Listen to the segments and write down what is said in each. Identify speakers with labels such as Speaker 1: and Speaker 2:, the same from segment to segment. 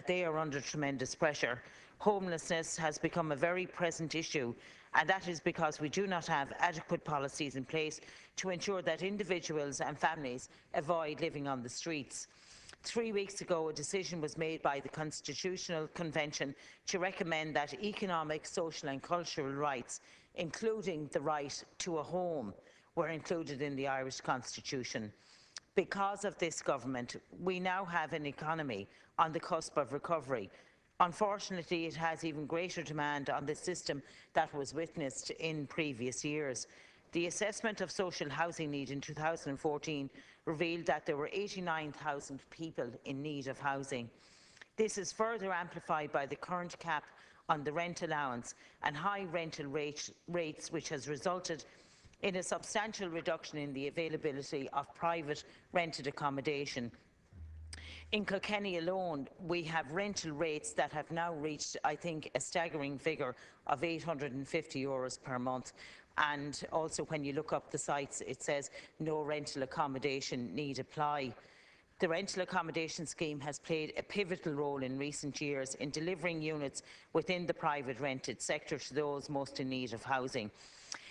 Speaker 1: they are under tremendous pressure. Homelessness has become a very present issue, and that is because we do not have adequate policies in place to ensure that individuals and families avoid living on the streets. 3 weeks ago, a decision was made by the Constitutional Convention to recommend that economic, social and cultural rights, including the right to a home, were included in the Irish Constitution. Because of this government, we now have an economy on the cusp of recovery. Unfortunately, it has even greater demand on the system that was witnessed in previous years. The assessment of social housing need in 2014 revealed that there were 89,000 people in need of housing. This is further amplified by the current cap on the rent allowance and high rental rates, which has resulted in a substantial reduction in the availability of private rented accommodation. In Kilkenny alone, we have rental rates that have now reached, I think, a staggering figure of €850 per month. And also, when you look up the sites, it says no rental accommodation need apply. The rental accommodation scheme has played a pivotal role in recent years in delivering units within the private rented sector to those most in need of housing.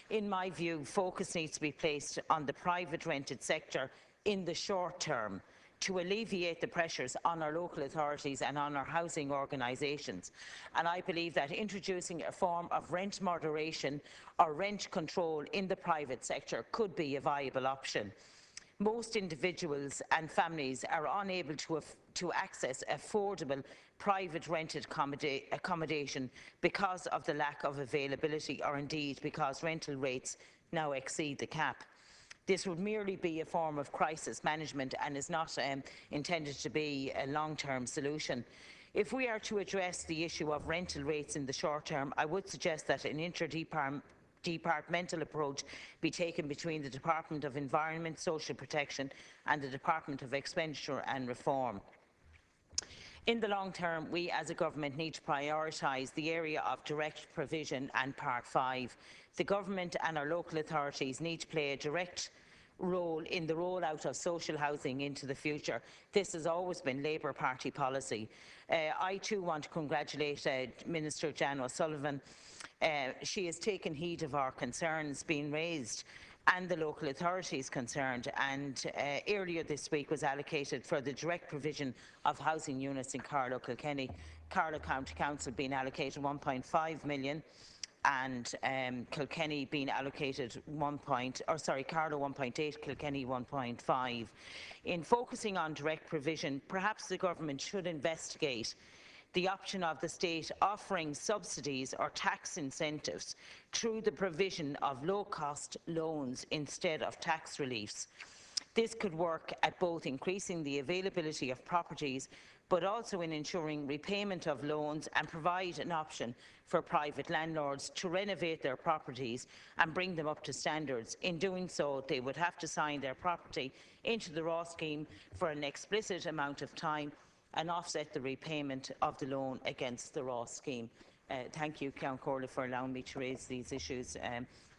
Speaker 1: In my view, focus needs to be placed on the private rented sector in the short term to alleviate the pressures on our local authorities and on our housing organisations. And I believe that introducing a form of rent moderation or rent control in the private sector could be a viable option. Most individuals and families are unable to access affordable private rented accommodation because of the lack of availability, or indeed because rental rates now exceed the cap. This would merely be a form of crisis management and is not intended to be a long-term solution. If we are to address the issue of rental rates in the short term, I would suggest that an interdepartmental approach be taken between the Department of Environment, Social Protection and the Department of Expenditure and Reform. In the long term, we as a government need to prioritise the area of direct provision and Part 5. The government and our local authorities need to play a direct role in the rollout of social housing into the future. This has always been Labour Party policy. I too want to congratulate Minister Jan O'Sullivan. She has taken heed of our concerns being raised and the local authorities concerned, and earlier this week was allocated for the direct provision of housing units in Carlow, Kilkenny. Carlow County Council being allocated 1.5 million and Kilkenny being allocated Carlow 1.8, Kilkenny 1.5. In focusing on direct provision, perhaps the government should investigate the option of the state offering subsidies or tax incentives through the provision of low-cost loans instead of tax reliefs. This could work at both increasing the availability of properties but also in ensuring repayment of loans, and provide an option for private landlords to renovate their properties and bring them up to standards. In doing so, they would have to sign their property into the RAW scheme for an explicit amount of time and offset the repayment of the loan against the RAW scheme. Thank you, Ceann Comhairle, for allowing me to raise these issues.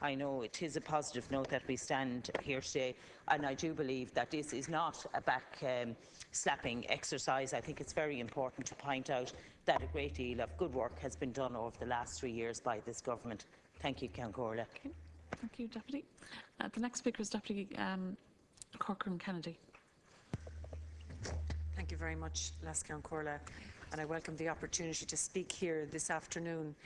Speaker 1: I know it is a positive note that we stand here today, and I do believe that this is not a back-slapping exercise. I think it's very important to point out that a great deal of good work has been done over the last 3 years by this government. Thank you, Ceann Comhairle.
Speaker 2: Okay. Thank you, Deputy. The next speaker is Deputy Corcoran Kennedy.
Speaker 3: Thank you very much, Ceann Comhairle, and I welcome the opportunity to speak here this afternoon.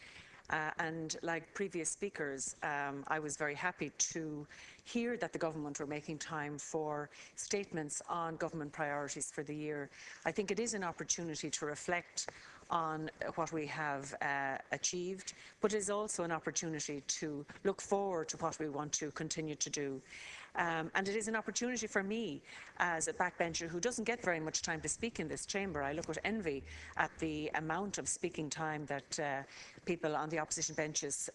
Speaker 3: And like previous speakers, I was very happy to hear that the government were making time for statements on government priorities for the year. I think it is an opportunity to reflect on what we have achieved, but it is also an opportunity to look forward to what we want to continue to do. And it is an opportunity for me as a backbencher who doesn't get very much time to speak in this chamber. I look with envy at the amount of speaking time that people on the opposition benches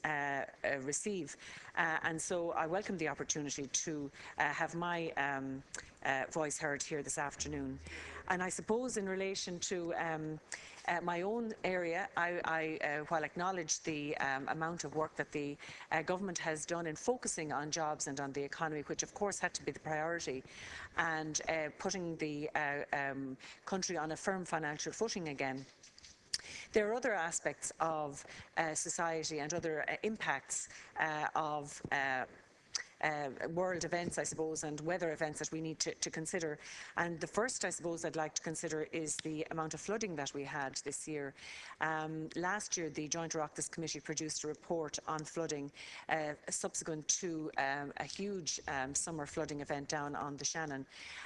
Speaker 3: receive. And so I welcome the opportunity to have my voice heard here this afternoon. And I suppose in relation to my own area, while acknowledge the amount of work that the government has done in focusing on jobs and on the economy, which of course had to be the priority, and putting the country on a firm financial footing again, there are other aspects of society and other impacts of world events, I suppose, and weather events that we need to consider. And the first, I suppose, I'd like to consider is the amount of flooding that we had this year. Last year, the Joint Oireachtas Committee produced a report on flooding subsequent to a huge summer flooding event down on the Shannon.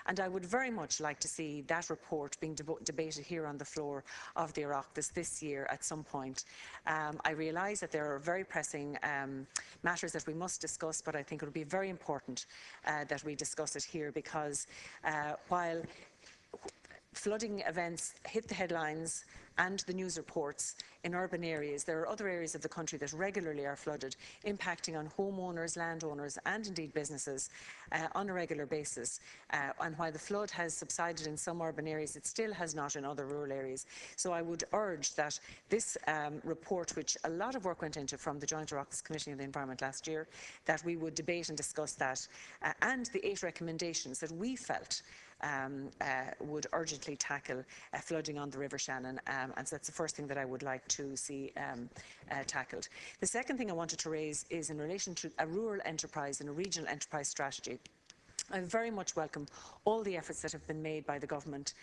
Speaker 3: And I would very much like to see that report being debated here on the floor of the Oireachtas this year at some point. I realise that there are very pressing matters that we must discuss, but I think it would be very important that we discuss it here, because while flooding events hit the headlines and the news reports in urban areas, there are other areas of the country that regularly are flooded, impacting on homeowners, landowners and indeed businesses on a regular basis. And while the flood has subsided in some urban areas, it still has not in other rural areas. So I would urge that this report, which a lot of work went into from the Joint Oireachtas Committee on the Environment last year, that we would debate and discuss that, and the 8 recommendations that we felt would urgently tackle flooding on the River Shannon, and so that's the first thing that I would like to see tackled. The second thing I wanted to raise is in relation to a rural enterprise and a regional enterprise strategy. I very much welcome all the efforts that have been made by the government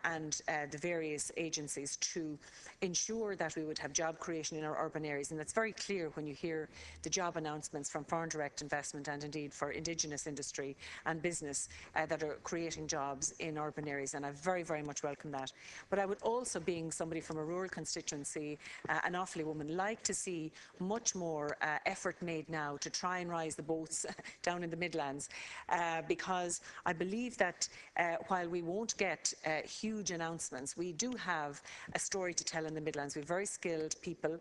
Speaker 3: and the various agencies to ensure that we would have job creation in our urban areas, and that's very clear when you hear the job announcements from foreign direct investment and indeed for indigenous industry and business that are creating jobs in urban areas, and I very, very much welcome that. But I would also, being somebody from a rural constituency, an Offaly woman, like to see much more effort made now to try and rise the boats down in the Midlands, because I believe that while we won't get huge announcements, we do have a story to tell in the Midlands. We have very skilled people,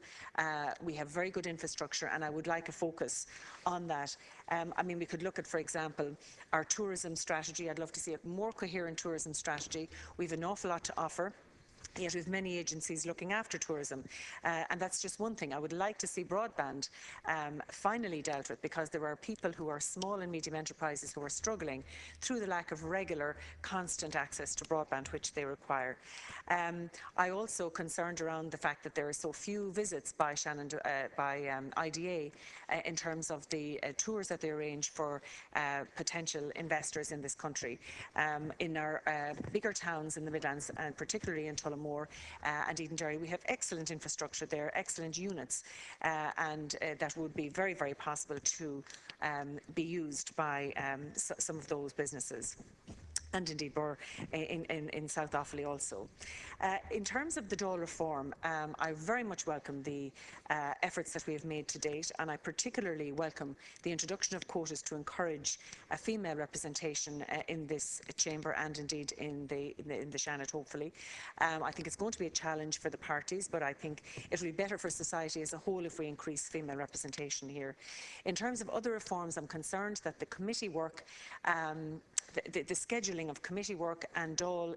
Speaker 3: we have very good infrastructure, and I would like a focus on that. I mean, we could look at, for example, our tourism strategy. I'd love to see a more coherent tourism strategy. We have an awful lot to offer. Yet we have many agencies looking after tourism, and that's just one thing. I would like to see broadband finally dealt with, because there are people who are small and medium enterprises who are struggling through the lack of regular, constant access to broadband, which they require. I also concerned around the fact that there are so few visits by IDA in terms of the tours that they arrange for potential investors in this country. In our bigger towns in the Midlands, and particularly in Tullamore and Edenderry, we have excellent infrastructure there, excellent units, and that would be very, very possible to be used by some of those businesses, and indeed in South Offaly also. In terms of the Dáil reform, I very much welcome the efforts that we have made to date, and I particularly welcome the introduction of quotas to encourage female representation in this chamber and indeed in the Shannon, hopefully. I think it's going to be a challenge for the parties, but I think it will be better for society as a whole if we increase female representation here. In terms of other reforms, I'm concerned that the committee work, the scheduling of committee work and Dáil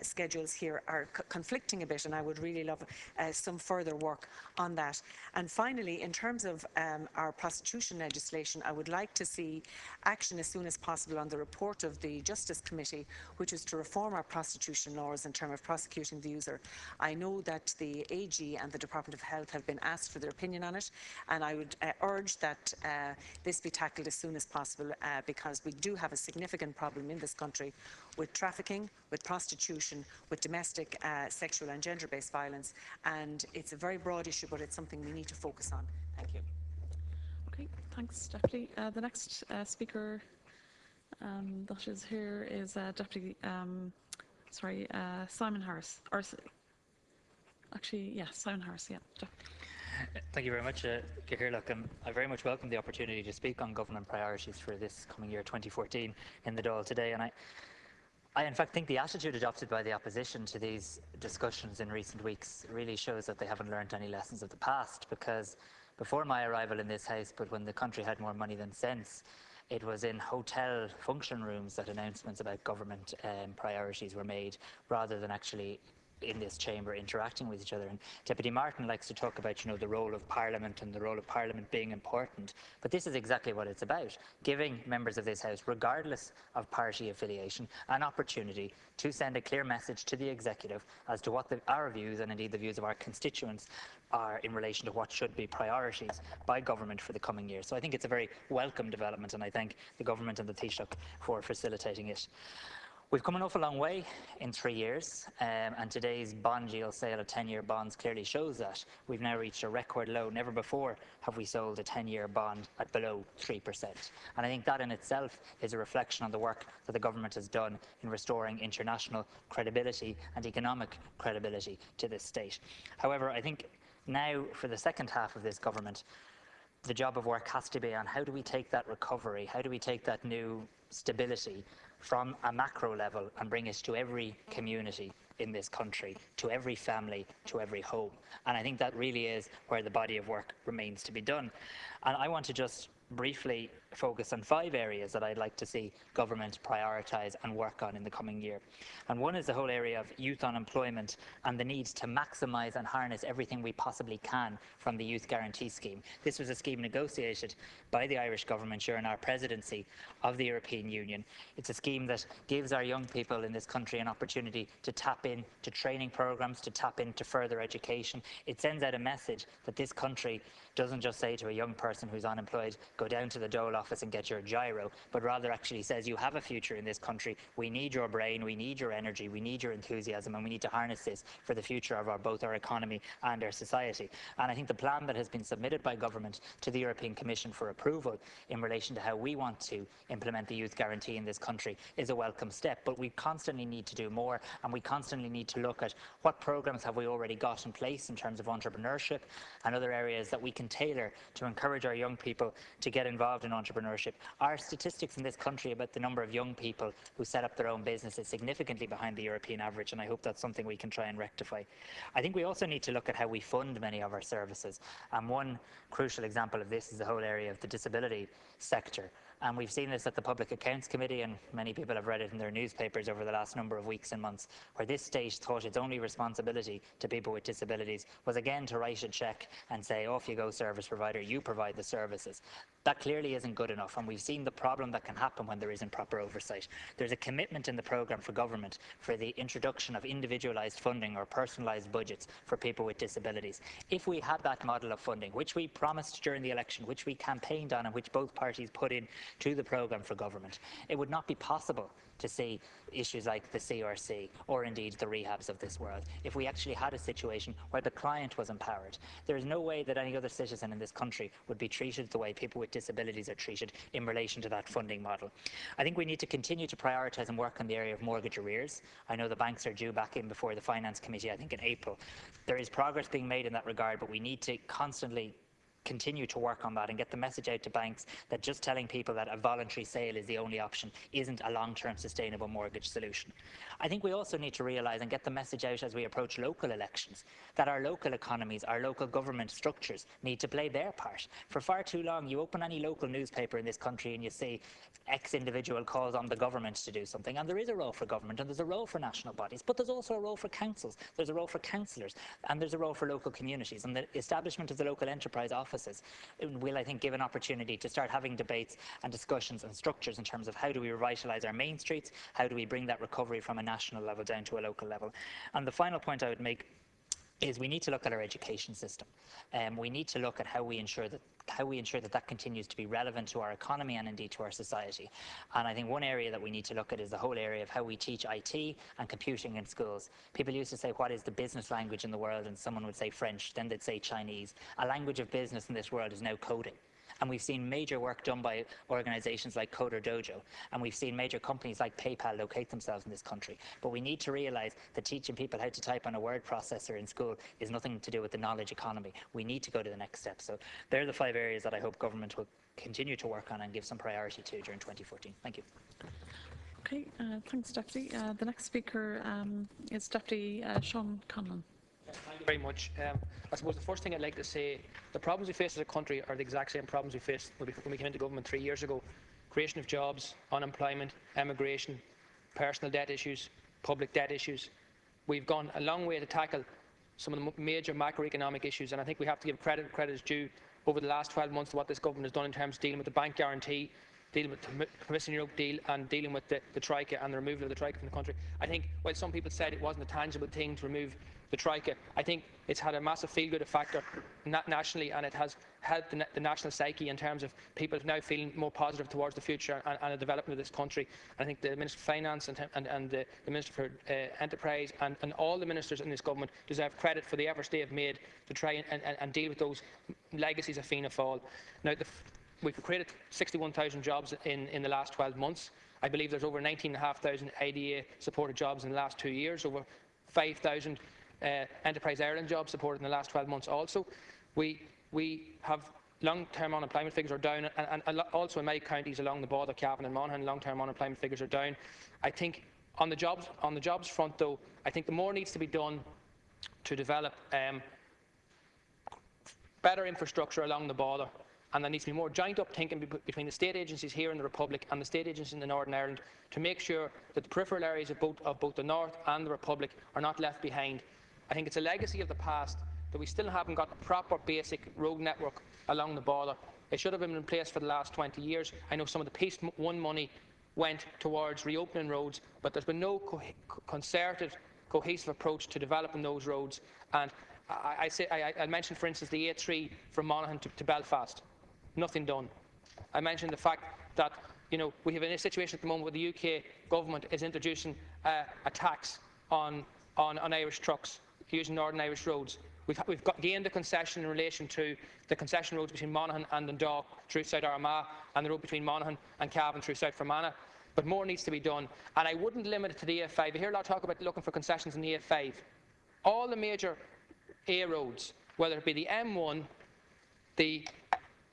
Speaker 3: schedules here are conflicting a bit, and I would really love some further work on that. And finally, in terms of our prostitution legislation, I would like to see action as soon as possible on the report of the Justice Committee, which is to reform our prostitution laws in terms of prosecuting the user. I know that the AG and the Department of Health have been asked for their opinion on it, and I would urge that this be tackled as soon as possible, because we do have a significant problem in this country with trafficking, with prostitution, with domestic sexual and gender-based violence, and it's a very broad issue, but it's something we need to focus on. Thank you.
Speaker 2: Okay, thanks, Deputy. The next speaker that is here is Deputy, Simon Harris. Or, actually, yeah, Simon Harris, yeah.
Speaker 4: Thank you very much, Cahir. I very much welcome the opportunity to speak on government priorities for this coming year, 2014, in the Dáil today. And I in fact think the attitude adopted by the opposition to these discussions in recent weeks really shows that they haven't learnt any lessons of the past, because before my arrival in this House, but when the country had more money than sense, it was in hotel function rooms that announcements about government priorities were made, rather than actually in this chamber interacting with each other. And Deputy Martin likes to talk about, the role of Parliament and the role of Parliament being important. But this is exactly what it's about, giving members of this House, regardless of party affiliation, an opportunity to send a clear message to the Executive as to what our views, and indeed the views of our constituents, are in relation to what should be priorities by government for the coming year. So I think it's a very welcome development, and I thank the government and the Taoiseach for facilitating it. We've come an awful long way in 3 years, and today's bond yield sale of 10-year bonds clearly shows that. We've now reached a record low. Never before have we sold a 10-year bond at below 3%. And I think that in itself is a reflection on the work that the government has done in restoring international credibility and economic credibility to this state. However, I think now, for the second half of this government, the job of work has to be on how do we take that recovery, how do we take that new stability from a macro level and bring it to every community in this country, to every family, to every home. And I think that really is where the body of work remains to be done. And I want to just briefly focus on 5 areas that I'd like to see government prioritise and work on in the coming year. And one is the whole area of youth unemployment and the need to maximise and harness everything we possibly can from the Youth Guarantee Scheme. This was a scheme negotiated by the Irish government during our presidency of the European Union. It's a scheme that gives our young people in this country an opportunity to tap into training programmes, to tap into further education. It sends out a message that this country doesn't just say to a young person who's unemployed, go down to the Dáil office and get your gyro, but rather actually says you have a future in this country. We need your brain, we need your energy, we need your enthusiasm, and we need to harness this for the future of both our economy and our society. And I think the plan that has been submitted by government to the European Commission for approval in relation to how we want to implement the youth guarantee in this country is a welcome step. But we constantly need to do more, and we constantly need to look at what programs have we already got in place in terms of entrepreneurship and other areas that we can tailor to encourage our young people to get involved in entrepreneurship. Our statistics in this country about the number of young people who set up their own business is significantly behind the European average, and I hope that's something we can try and rectify. I think we also need to look at how we fund many of our services, and one crucial example of this is the whole area of the disability sector. And we've seen this at the Public Accounts Committee, and many people have read it in their newspapers over the last number of weeks and months, where this state thought its only responsibility to people with disabilities was again to write a cheque and say, off you go, service provider, you provide the services. That clearly isn't good enough, and we've seen the problem that can happen when there isn't proper oversight. There's a commitment in the programme for government for the introduction of individualised funding or personalised budgets for people with disabilities. If we had that model of funding, which we promised during the election, which we campaigned on, and which both parties put in to the programme for government, it would not be possible to see issues like the CRC or indeed the rehabs of this world if we actually had a situation where the client was empowered. There is no way that any other citizen in this country would be treated the way people with disabilities are treated in relation to that funding model. I think we need to continue to prioritise and work on the area of mortgage arrears. I know the banks are due back in before the Finance Committee, I think in April. There is progress being made in that regard, but we need to constantly continue to work on that and get the message out to banks that just telling people that a voluntary sale is the only option isn't a long-term sustainable mortgage solution. I think we also need to realise and get the message out as we approach local elections that our local economies, our local government structures need to play their part. For far too long, you open any local newspaper in this country and you see X individual calls on the government to do something, and there is a role for government and there's a role for national bodies, but there's also a role for councils, there's a role for councillors, and there's a role for local communities, and the establishment of the local enterprise offices will, I think, give an opportunity to start having debates and discussions and structures in terms of how do we revitalise our main streets, how do we bring that recovery from a national level down to a local level. And the final point I would make is we need to look at our education system. We need to look at how we ensure that continues to be relevant to our economy and indeed to our society. And I think one area that we need to look at is the whole area of how we teach IT and computing in schools. People used to say, what is the business language in the world? And someone would say French, then they'd say Chinese. A language of business in this world is now coding. And we've seen major work done by organisations like Coder Dojo, and we've seen major companies like PayPal locate themselves in this country. But we need to realise that teaching people how to type on a word processor in school is nothing to do with the knowledge economy. We need to go to the next step. So they're the 5 areas that I hope government will continue to work on and give some priority to during 2014. Thank you.
Speaker 2: Okay, thanks, Deputy. The next speaker is Deputy Sean Conlon.
Speaker 5: Thank you very much. I suppose the first thing I'd like to say, the problems we face as a country are the exact same problems we faced when we came into government 3 years ago. creation of jobs, unemployment, emigration, personal debt issues, public debt issues. We've gone a long way to tackle some of the major macroeconomic issues, and I think we have to give credit where credit is due over the last 12 months to what this government has done in terms of dealing with the bank guarantee, dealing with the Commission Europe deal, and dealing with the Troika and the removal of the Troika from the country. I think while some people said it wasn't a tangible thing to remove the Troika, I think it's had a massive feel-good factor nationally, and it has helped the national psyche in terms of people now feeling more positive towards the future and the development of this country. And I think the Minister for Finance and the Minister for Enterprise and all the ministers in this government deserve credit for the efforts they have made to try and deal with those legacies of Fianna Fáil. Now, we've created 61,000 jobs in the last 12 months. I believe there's over 19,500 IDA supported jobs in the last 2 years, over 5,000 Enterprise Ireland jobs supported in the last 12 months also. We have long-term unemployment figures are down, and also in my counties along the border, Cavan and Monaghan, long-term unemployment figures are down. I think on the jobs front, though, I think the more needs to be done to develop better infrastructure along the border, and there needs to be more joint up thinking between the state agencies here in the Republic and the state agencies in the Northern Ireland to make sure that the peripheral areas of both the North and the Republic are not left behind. I think it's a legacy of the past that we still haven't got a proper basic road network along the border. It should have been in place for the last 20 years. I know some of the Peace One money went towards reopening roads, but there's been no concerted, cohesive approach to developing those roads. And I mentioned, for instance, the A3 from Monaghan to Belfast. Nothing done. I mentioned the fact that we have a situation at the moment where the UK government is introducing a tax on Irish trucks using Northern Irish roads. We've gained a concession in relation to the concession roads between Monaghan and Dundalk through South Armagh, and the road between Monaghan and Cavan through South Fermanagh. But more needs to be done, and I wouldn't limit it to the A5. I hear a lot of talk about looking for concessions in the A5. All the major A roads, whether it be the M1, the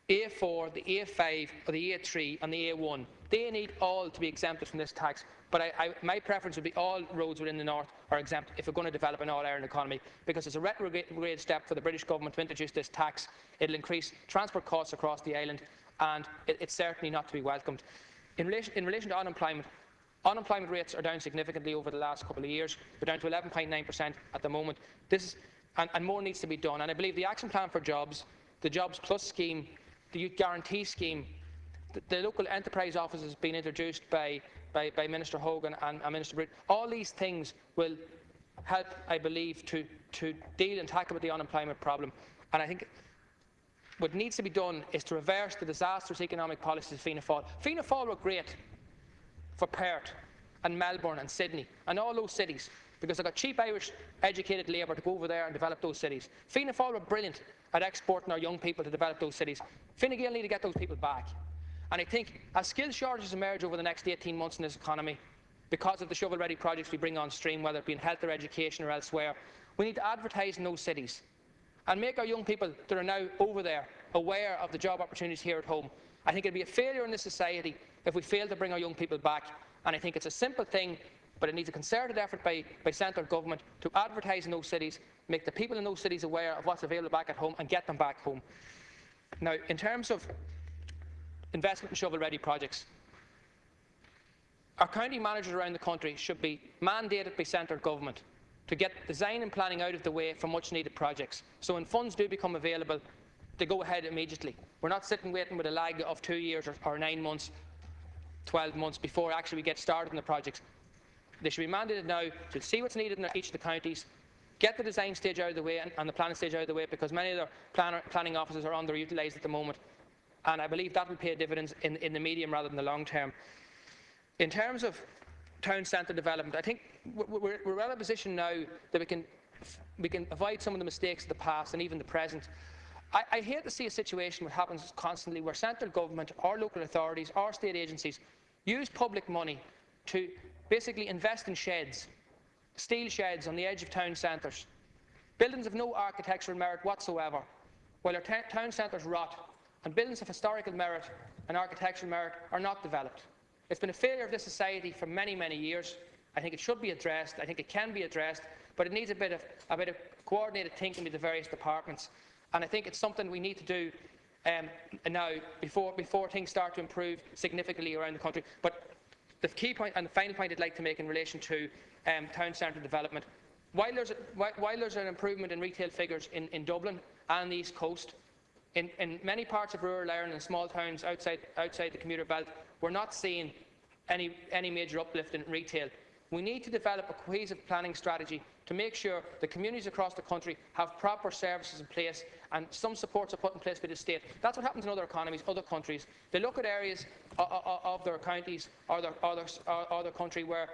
Speaker 5: A4, the A5, or the A3 and the A1, they need all to be exempted from this tax. But my preference would be all roads within the North are exempt if we're going to develop an all-Ireland economy, because it's a retrograde step for the British government to introduce this tax. It'll increase transport costs across the island, and it's certainly not to be welcomed. In relation to unemployment, unemployment rates are down significantly over the last couple of years. We're down to 11.9% at the moment. And more needs to be done. And I believe the Action Plan for Jobs, the Jobs Plus scheme, the Youth Guarantee scheme, the local enterprise offices being introduced by Minister Hogan and Minister Britt, all these things will help, I believe, to deal and tackle with the unemployment problem. And I think what needs to be done is to reverse the disastrous economic policies of Fianna Fáil. Fianna Fáil were great for Perth and Melbourne and Sydney and all those cities, because they got cheap Irish educated labour to go over there and develop those cities. Fianna Fáil were brilliant at exporting our young people to develop those cities. Fine Gael need to get those people back. And I think as skill shortages emerge over the next 18 months in this economy, because of the shovel-ready projects we bring on stream, whether it be in health or education or elsewhere, we need to advertise in those cities and make our young people that are now over there aware of the job opportunities here at home. I think it would be a failure in this society if we fail to bring our young people back. And I think it's a simple thing, but it needs a concerted effort by central government to advertise in those cities, make the people in those cities aware of what's available back at home, and get them back home. Now, in terms of investment in shovel-ready projects, our county managers around the country should be mandated by central government to get design and planning out of the way for much-needed projects. So when funds do become available, they go ahead immediately. We're not sitting waiting with a lag of 2 years or 9 months, 12 months before actually we get started on the projects. They should be mandated now to see what's needed in each of the counties, get the design stage out of the way and the planning stage out of the way, because many of their planning offices are underutilised at the moment. And I believe that will pay dividends in the medium rather than the long term. In terms of town centre development, I think we're well in a position now that we can avoid some of the mistakes of the past and even the present. I hate to see a situation that happens constantly where central government, or local authorities, or state agencies use public money to basically invest in sheds, steel sheds on the edge of town centres, buildings of no architectural merit whatsoever, while our town centres rot and buildings of historical merit and architectural merit are not developed. It's been a failure of this society for many, many years. I think it should be addressed. I think it can be addressed, but it needs a bit of coordinated thinking with the various departments. And I think it's something we need to do now before things start to improve significantly around the country. But the key point and the final point I'd like to make in relation to town centre development, while there's an improvement in retail figures in Dublin and the East Coast, in many parts of rural Ireland and small towns outside the commuter belt, we're not seeing any major uplift in retail. We need to develop a cohesive planning strategy to make sure the communities across the country have proper services in place and some supports are put in place by the state. That's what happens in other economies, other countries. They look at areas of their counties or their country where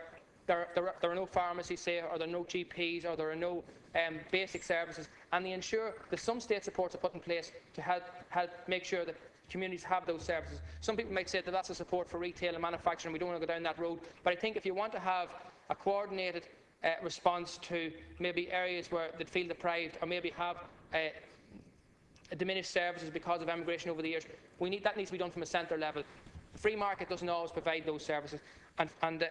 Speaker 5: there are no pharmacies, say, or there are no GPs, or there are no basic services, and they ensure that some state supports are put in place to help make sure that communities have those services. Some people might say that that's a support for retail and manufacturing. We don't want to go down that road. But I think if you want to have a coordinated response to maybe areas where they feel deprived, or maybe have diminished services because of emigration over the years, that needs to be done from a centre level. The free market doesn't always provide those services, and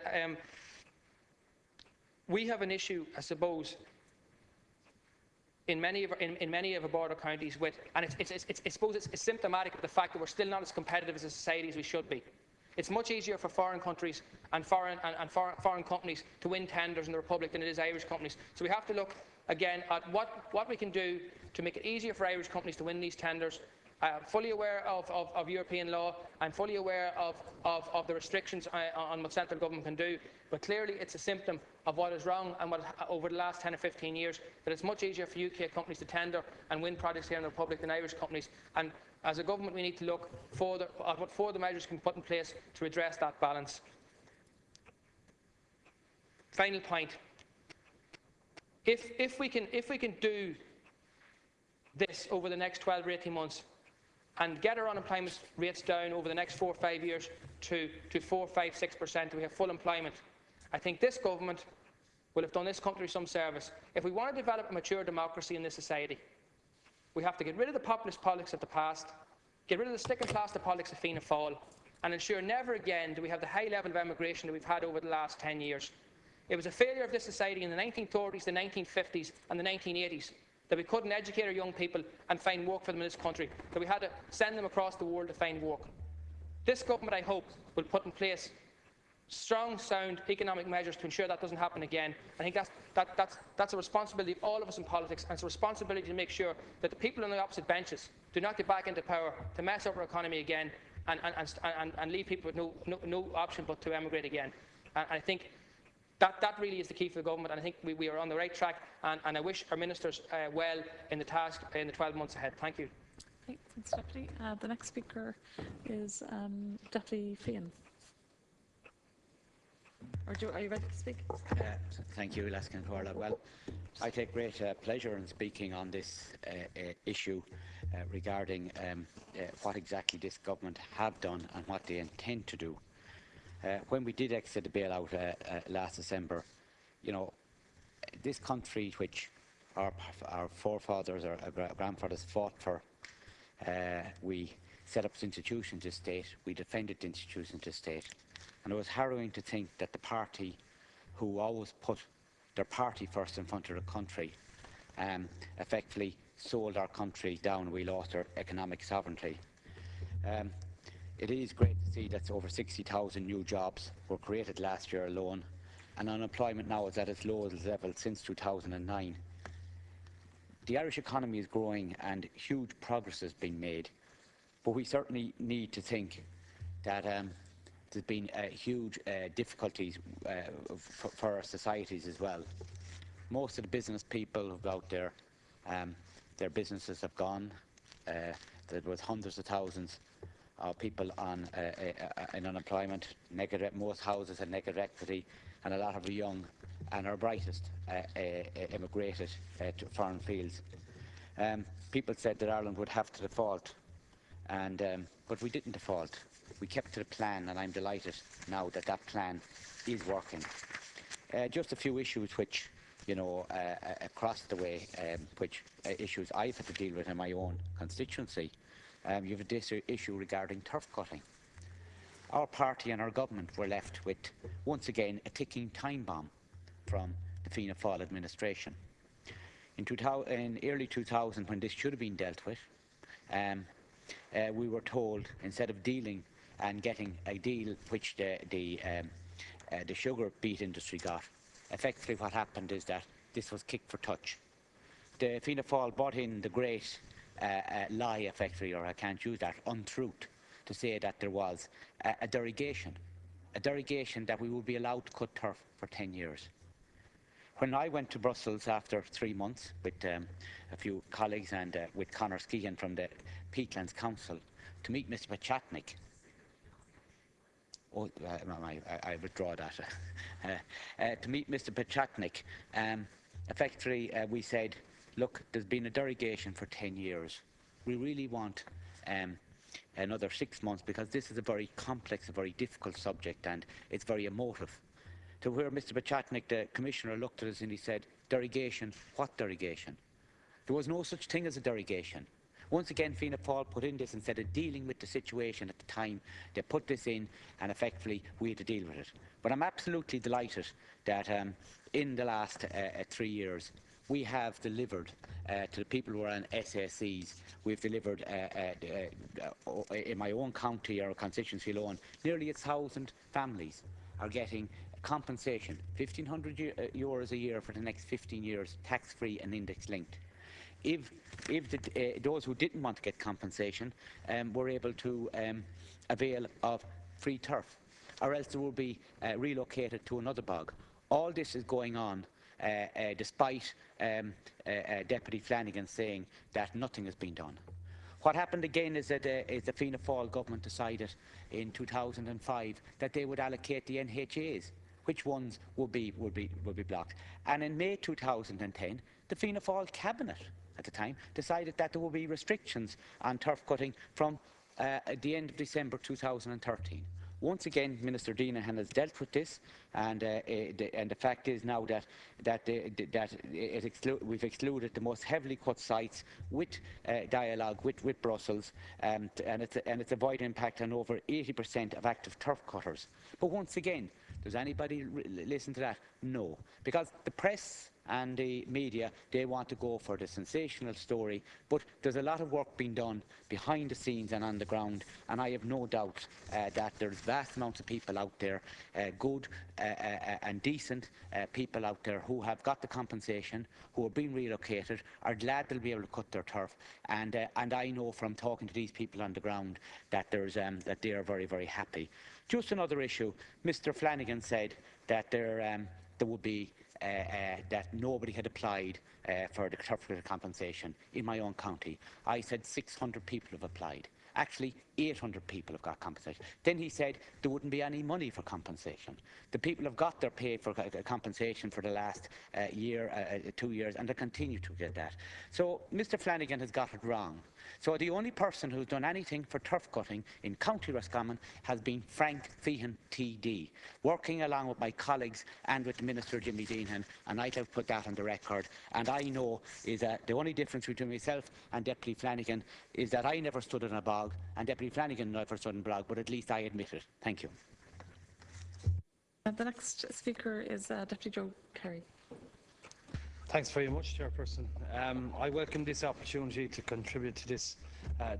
Speaker 5: we have an issue, I suppose, in many of our border counties with, and I suppose it's symptomatic of the fact that we're still not as competitive as a society as we should be. It's much easier for foreign countries and foreign companies to win tenders in the Republic than it is Irish companies. So we have to look again at what we can do to make it easier for Irish companies to win these tenders. Fully aware of European law and fully aware of the restrictions on what central government can do, but clearly it's a symptom of what is wrong and over the last 10 or 15 years, that it's much easier for UK companies to tender and win projects here in the Republic than Irish companies. And as a government, we need to look at what further measures can be put in place to address that balance. Final point. If we can do this over the next 12 or 18 months, and get our unemployment rates down over the next 4 or 5 years to 4, 5, 6%, we have full employment, I think this government will have done this country some service. If we want to develop a mature democracy in this society, we have to get rid of the populist politics of the past, get rid of the stick and plaster politics of Fianna Fáil, and ensure never again do we have the high level of emigration that we've had over the last 10 years. It was a failure of this society in the 1930s, the 1950s and the 1980s that we couldn't educate our young people and find work for them in this country, that we had to send them across the world to find work. This government, I hope, will put in place strong, sound economic measures to ensure that doesn't happen again. I think that's a responsibility of all of us in politics, and it's a responsibility to make sure that the people on the opposite benches do not get back into power to mess up our economy again and leave people with no option but to emigrate again. And I think that really is the key for the government, and I think we are on the right track, and I wish our ministers well in the task in the 12 months ahead. Thank you.
Speaker 2: Okay, thanks, Deputy. The next speaker is Deputy Fian. Are you ready to speak?
Speaker 6: Thank you, Laskin Corla. Well, I take great pleasure in speaking on this issue regarding what exactly this government have done and what they intend to do. When we did exit the bailout last December, you know, this country, which our forefathers or our grandfathers fought for, we set up institutions to state, we defended the institutions to state, and it was harrowing to think that the party who always put their party first in front of the country effectively sold our country down. We lost our economic sovereignty. It is great to see that over 60,000 new jobs were created last year alone, and unemployment now is at its lowest level since 2009. The Irish economy is growing and huge progress has been made, but we certainly need to think that there's been huge difficulties for our societies as well. Most of the business people out there, their businesses have gone. There was hundreds of thousands of people on in unemployment. Most houses had negative equity, and a lot of the young and our brightest emigrated to foreign fields. People said that Ireland would have to default, but we didn't default. We kept to the plan, and I'm delighted now that that plan is working. Just a few issues which, you know, across the way, issues I've had to deal with in my own constituency. You have this issue regarding turf cutting. Our party and our government were left with, once again, a ticking time bomb from the Fianna Fáil administration. In early 2000, when this should have been dealt with, we were told, instead of dealing and getting a deal which the sugar beet industry got, effectively what happened is that this was kick for touch. The Fianna Fáil brought in the great lie, effectively, or I can't use that, untruth, to say that there was a derogation that we would be allowed to cut turf for 10 years. When I went to Brussels after 3 months with a few colleagues and with Conor Skehan from the Peatlands Council to meet Mr Pachacnik, I withdraw that, to meet Mr Pachacnik, effectively we said, look, there's been a derogation for 10 years. We really want another 6 months, because this is a very complex, a very difficult subject, and it's very emotive. To where Mr Pachacnik, the Commissioner, looked at us and he said, derogation? What derogation? There was no such thing as a derogation. Once again, Fianna Fáil put in this, instead of dealing with the situation at the time, they put this in, and effectively we had to deal with it. But I'm absolutely delighted that in the last 3 years, we have delivered to the people who are on SSEs. We've delivered, in my own county or constituency alone, nearly 1,000 families are getting compensation, €1,500 a year for the next 15 years, tax-free and index-linked. If those who didn't want to get compensation were able to avail of free turf, or else they will be relocated to another bog. All this is going on despite Deputy Flanagan saying that nothing has been done. What happened again is that the Fianna Fáil government decided in 2005 that they would allocate the NHAs, which ones would be blocked. And in May 2010, the Fianna Fáil cabinet at the time decided that there would be restrictions on turf cutting from at the end of December 2013. Once again, Minister Deenahan has dealt with this, and the fact is now that we've excluded the most heavily cut sites with dialogue with Brussels, and it's a wide impact on over 80% of active turf cutters. But once again, does anybody listen to that? No, because the press and the media, they want to go for the sensational story, but there's a lot of work being done behind the scenes and on the ground, and I have no doubt that there's vast amounts of people out there, good and decent people out there who have got the compensation, who are being relocated, are glad they'll be able to cut their turf, and I know from talking to these people on the ground that that they are very, very happy. Just another issue, Mr Flanagan said that there would be that nobody had applied for the turf compensation in my own county. I said 600 people have applied. Actually, 800 people have got compensation. Then he said there wouldn't be any money for compensation. The people have got their pay for compensation for the last year, 2 years, and they continue to get that. So Mr Flanagan has got it wrong. So the only person who's done anything for turf cutting in County Roscommon has been Frank Feehan TD, working along with my colleagues and with Minister Jimmy Deenahan, and I'd like to put that on the record. And I know is that the only difference between myself and Deputy Flanagan is that I never stood in a bog, and Deputy Flanagan never stood in a bog, but at least I admit it. Thank you.
Speaker 2: The next speaker is Deputy Joe Carey.
Speaker 7: Thanks very much, Chairperson. I welcome this opportunity to contribute to this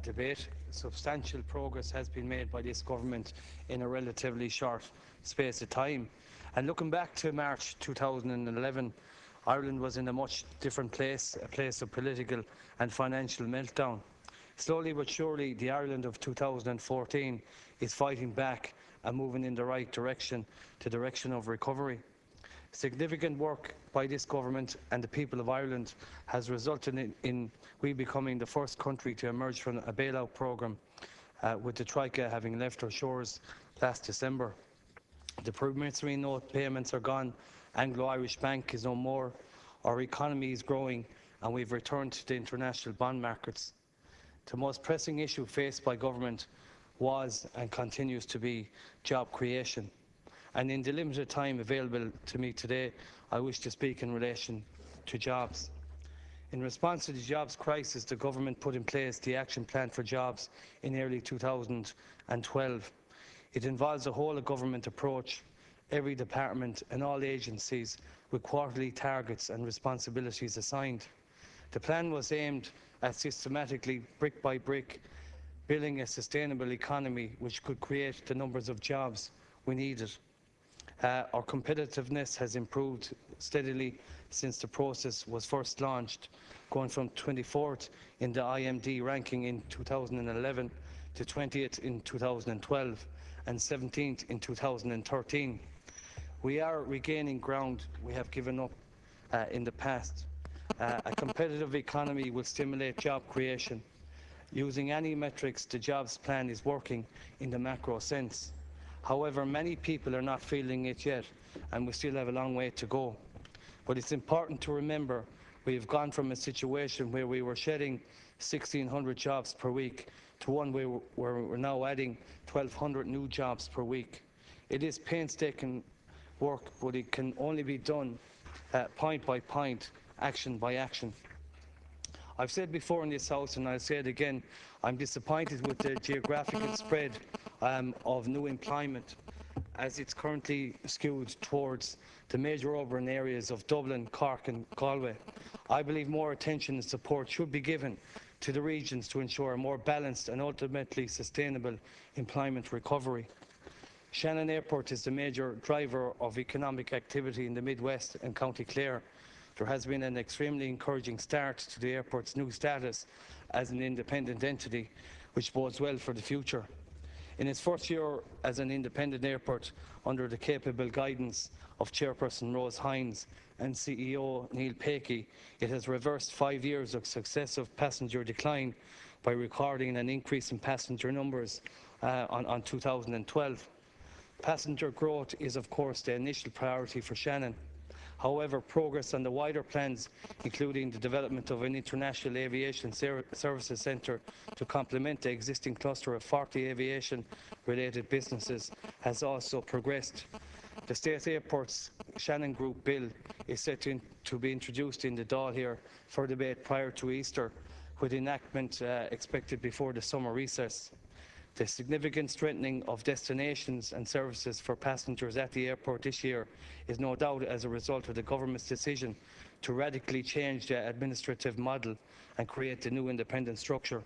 Speaker 7: debate. Substantial progress has been made by this government in a relatively short space of time. And looking back to March 2011, Ireland was in a much different place, a place of political and financial meltdown. Slowly but surely, the Ireland of 2014 is fighting back and moving in the right direction, the direction of recovery. Significant work by this government and the people of Ireland has resulted in we becoming the first country to emerge from a bailout programme, with the Troika having left our shores last December. The promissory note payments are gone, Anglo-Irish Bank is no more, our economy is growing, and we've returned to the international bond markets. The most pressing issue faced by government was and continues to be job creation. And in the limited time available to me today, I wish to speak in relation to jobs. In response to the jobs crisis, the government put in place the Action Plan for Jobs in early 2012. It involves a whole of government approach, every department and all agencies with quarterly targets and responsibilities assigned. The plan was aimed at systematically, brick by brick, building a sustainable economy which could create the numbers of jobs we needed. Our competitiveness has improved steadily since the process was first launched, going from 24th in the IMD ranking in 2011 to 20th in 2012 and 17th in 2013. We are regaining ground we have given up in the past. A competitive economy will stimulate job creation. Using any metrics, the jobs plan is working in the macro sense. However, many people are not feeling it yet, and we still have a long way to go. But it's important to remember we have gone from a situation where we were shedding 1,600 jobs per week to one where we're now adding 1,200 new jobs per week. It is painstaking work, but it can only be done point by point, action by action. I've said before in this House, and I'll say it again, I'm disappointed with the geographical spread of new employment as it's currently skewed towards the major urban areas of Dublin, Cork and Galway. I believe more attention and support should be given to the regions to ensure a more balanced and ultimately sustainable employment recovery. Shannon Airport is the major driver of economic activity in the Midwest and County Clare. There has been an extremely encouraging start to the airport's new status as an independent entity, which bodes well for the future. In its first year as an independent airport, under the capable guidance of Chairperson Rose Hines and CEO Neil Pakey, it has reversed 5 years of successive passenger decline by recording an increase in passenger numbers on 2012. Passenger growth is, of course, the initial priority for Shannon. However, progress on the wider plans, including the development of an international aviation services centre to complement the existing cluster of 40 aviation-related businesses, has also progressed. The State Airports Shannon Group Bill is set to be introduced in the Dáil here for debate prior to Easter, with enactment expected before the summer recess. The significant strengthening of destinations and services for passengers at the airport this year is no doubt as a result of the government's decision to radically change the administrative model and create the new independent structure.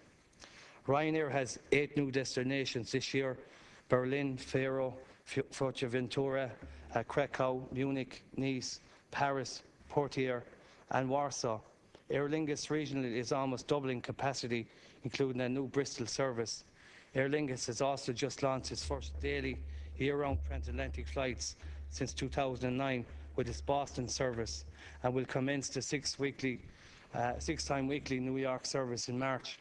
Speaker 7: Ryanair has 8 new destinations this year: Berlin, Faro, Fuerteventura, Krakow, Munich, Nice, Paris, Poitiers and Warsaw. Aer Lingus regionally is almost doubling capacity, including a new Bristol service. Aer Lingus has also just launched its first daily year-round transatlantic flights since 2009 with its Boston service, and will commence the 6-time weekly New York service in March.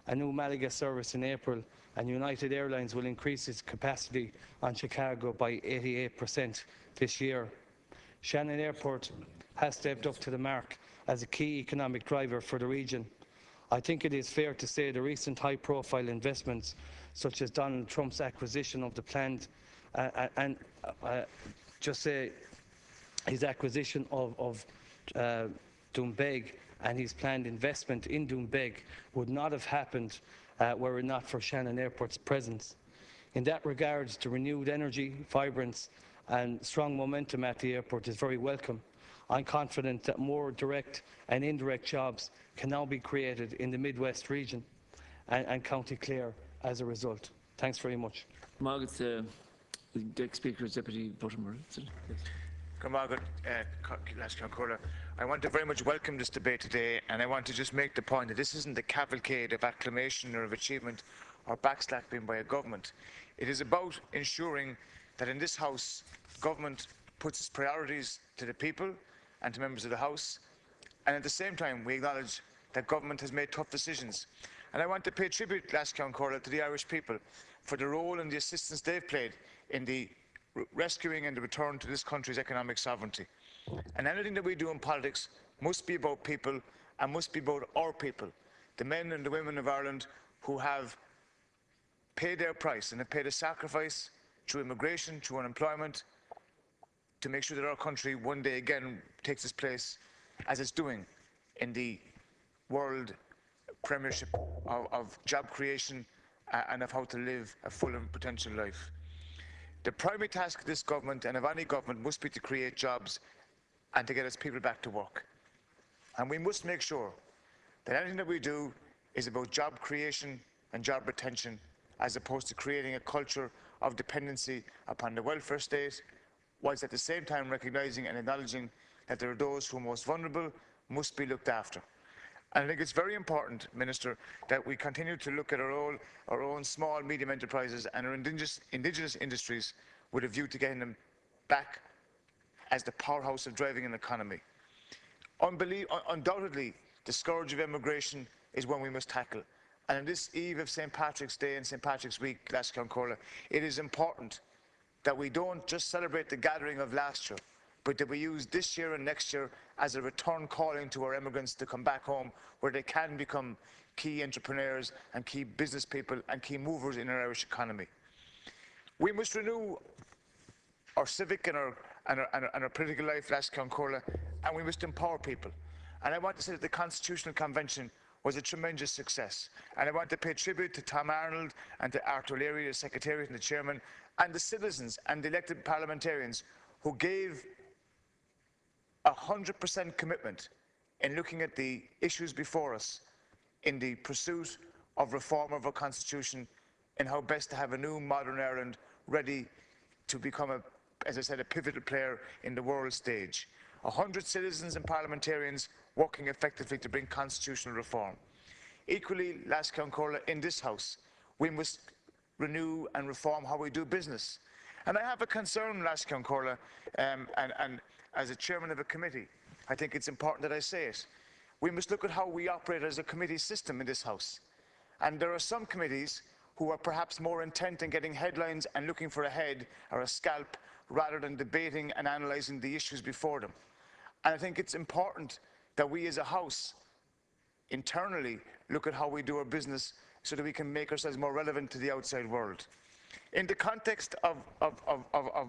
Speaker 7: A new Malaga service in April, and United Airlines will increase its capacity on Chicago by 88% this year. Shannon Airport has stepped up to the mark as a key economic driver for the region. I think it is fair to say the recent high-profile investments, such as Donald Trump's acquisition of the planned, his acquisition of Doonbeg and his planned investment in Doonbeg, would not have happened were it not for Shannon Airport's presence. In that regard, the renewed energy, vibrance and strong momentum at the airport is very welcome. I'm confident that more direct and indirect jobs can now be created in the Midwest region and County Clare as a result. Thanks very much.
Speaker 8: Margaret, the next speaker is Deputy Buttermore.
Speaker 9: Margaret, I want to very much welcome this debate today, and I want to just make the point that this isn't a cavalcade of acclamation or of achievement or backslapping by a government. It is about ensuring that in this House, government puts its priorities to the people and to members of the House, and at the same time we acknowledge that government has made tough decisions. And I want to pay tribute, to the Irish people for the role and the assistance they've played in the rescuing and the return to this country's economic sovereignty. And anything that we do in politics must be about people and must be about our people, the men and the women of Ireland who have paid their price and have paid a sacrifice through immigration, through unemployment, to make sure that our country one day again takes its place, as it's doing, in the world premiership of job creation and of how to live a full and potential life. The primary task of this government and of any government must be to create jobs and to get its people back to work. And we must make sure that anything that we do is about job creation and job retention, as opposed to creating a culture of dependency upon the welfare state, whilst at the same time recognising and acknowledging that there are those who are most vulnerable must be looked after. And I think it's very important, Minister, that we continue to look at our own small, medium enterprises and our indigenous industries with a view to getting them back as the powerhouse of driving an economy. Undoubtedly, the scourge of immigration is one we must tackle. And on this eve of St. Patrick's Day and St. Patrick's Week, Lascancurla, it is important that we don't just celebrate the gathering of last year, but that we use this year and next year as a return calling to our immigrants to come back home, where they can become key entrepreneurs and key business people and key movers in our Irish economy. We must renew our civic and our political life, Lascancurla, and we must empower people. And I want to say that the Constitutional Convention was a tremendous success. And I want to pay tribute to Tom Arnold and to Arthur Leary, the Secretariat and the Chairman, and the citizens and the elected parliamentarians who gave 100% commitment in looking at the issues before us in the pursuit of reform of our Constitution and how best to have a new modern Ireland ready to become, as I said, a pivotal player in the world stage. 100 citizens and parliamentarians working effectively to bring constitutional reform. Equally, Lascancurla, in this House, we must renew and reform how we do business. And I have a concern, Lascancurla, and as a chairman of a committee, I think it's important that I say it. We must look at how we operate as a committee system in this House. And there are some committees who are perhaps more intent in getting headlines and looking for a head or a scalp rather than debating and analysing the issues before them. And I think it's important that we as a House internally look at how we do our business so that we can make ourselves more relevant to the outside world. In the context of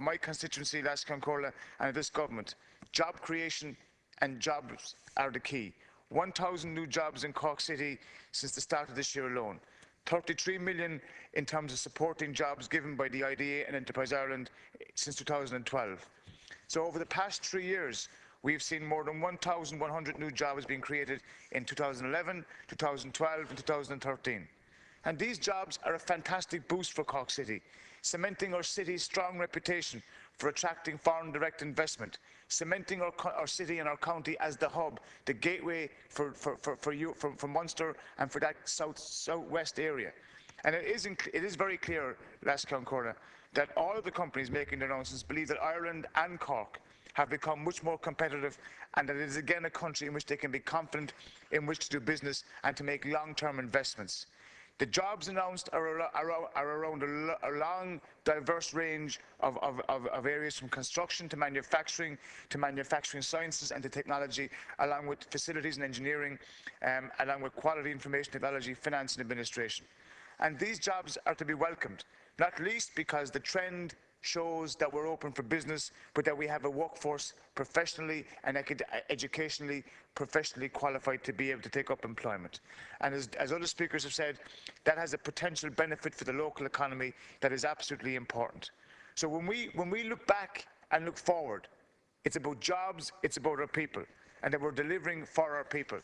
Speaker 9: my constituency, Lascancurla, and this government, job creation and jobs are the key. 1,000 new jobs in Cork City since the start of this year alone. 33 million in terms of supporting jobs given by the IDA and Enterprise Ireland since 2012. So over the past 3 years, we've seen more than 1,100 new jobs being created in 2011, 2012 and 2013. And these jobs are a fantastic boost for Cork City, cementing our city's strong reputation for attracting foreign direct investment, cementing our city and our county as the hub, the gateway for Munster and for that southwest area. And it is very clear, Lascancurla, that all of the companies making their announcements believe that Ireland and Cork have become much more competitive, and that it is again a country in which they can be confident in which to do business and to make long-term investments. The jobs announced are around a long, diverse range of areas, from construction to manufacturing sciences and to technology, along with facilities and engineering, along with quality information technology, finance and administration. And these jobs are to be welcomed, not least because the trend shows that we're open for business, but that we have a workforce professionally and educationally, professionally qualified to be able to take up employment. And as other speakers have said, that has a potential benefit for the local economy that is absolutely important. So when we look back and look forward, it's about jobs, it's about our people, and that we're delivering for our people.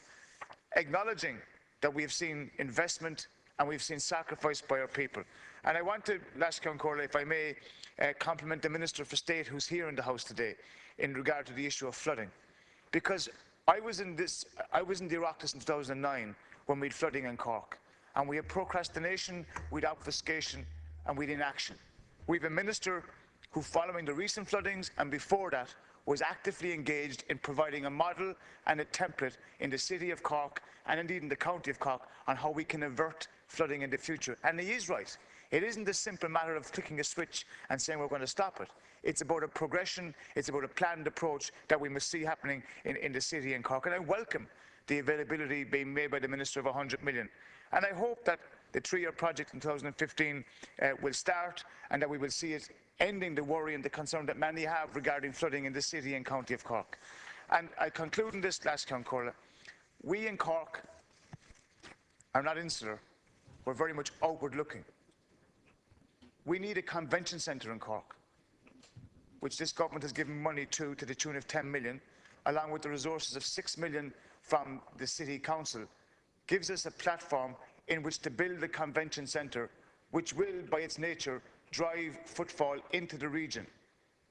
Speaker 9: Acknowledging that we've seen investment and we've seen sacrifice by our people. And I want to, Lascancurla, if I may, compliment the Minister for State who's here in the House today in regard to the issue of flooding. Because I was in the Oireachtas in 2009 when we had flooding in Cork. And we had procrastination, we had obfuscation, and we had inaction. We have a Minister who, following the recent floodings and before that, was actively engaged in providing a model and a template in the city of Cork and indeed in the county of Cork on how we can avert flooding in the future. And he is right. It isn't a simple matter of clicking a switch and saying we're going to stop it. It's about a progression, it's about a planned approach that we must see happening in the city in Cork. And I welcome the availability being made by the Minister of 100 million. And I hope that the 3-year project in 2015 will start, and that we will see it ending the worry and the concern that many have regarding flooding in the city and county of Cork. And I conclude in this, Lascancurla, we in Cork are not insular, we're very much outward looking. We need a convention centre in Cork, which this government has given money to the tune of 10 million, along with the resources of 6 million from the City Council, gives us a platform in which to build the convention centre, which will, by its nature, drive footfall into the region.